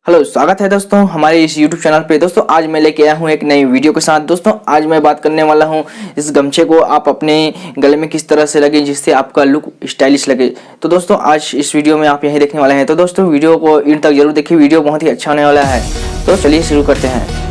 Hello, स्वागत है दोस्तों हमारे इस YouTube चैनल पे। दोस्तों आज मैं लेके आया हूँ एक नई वीडियो के साथ। दोस्तों आज मैं बात करने वाला हूँ इस गमछे को आप अपने गले में किस तरह से लगे जिससे आपका लुक स्टाइलिश लगे। तो दोस्तों आज इस वीडियो में आप यही देखने वाले हैं। तो दोस्तों वीडियो को इन तक जरूर देखिए, वीडियो बहुत ही अच्छा होने वाला है। तो चलिए शुरू करते हैं।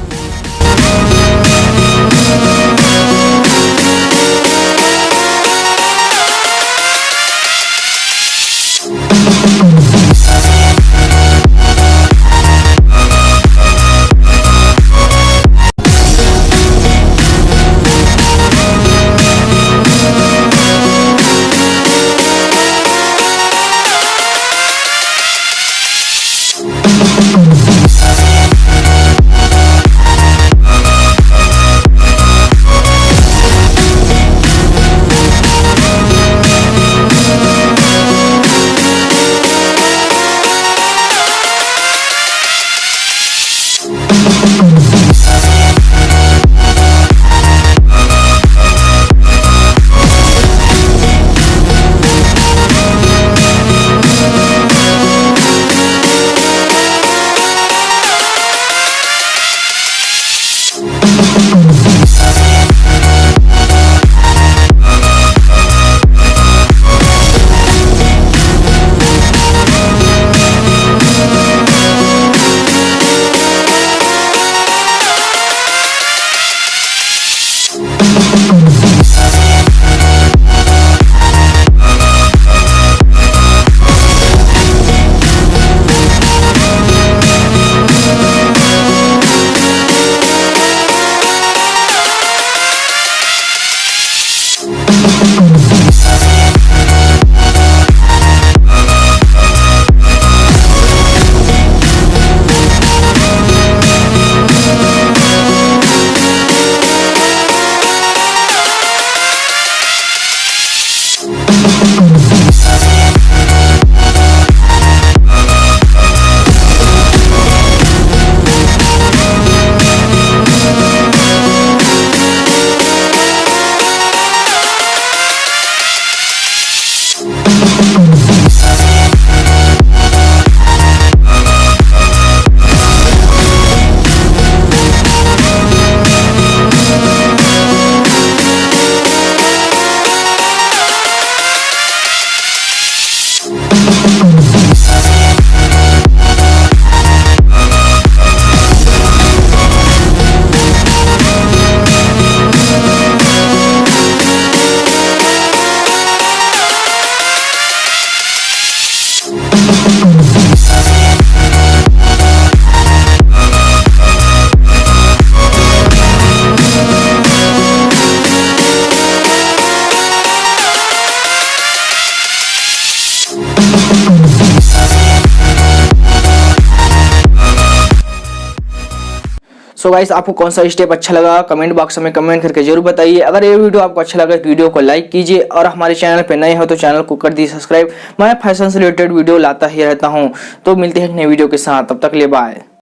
सो गाइस, आपको कौन सा स्टेप अच्छा लगा कमेंट बॉक्स में कमेंट करके जरूर बताइए। अगर ये वीडियो आपको अच्छा लगा तो वीडियो को लाइक कीजिए और हमारे चैनल पे नए हो तो चैनल को कर दीजिए सब्सक्राइब। मैं फैशन से रिलेटेड वीडियो लाता ही रहता हूँ। तो मिलते हैं नए वीडियो के साथ, तब तक के लिए बाय।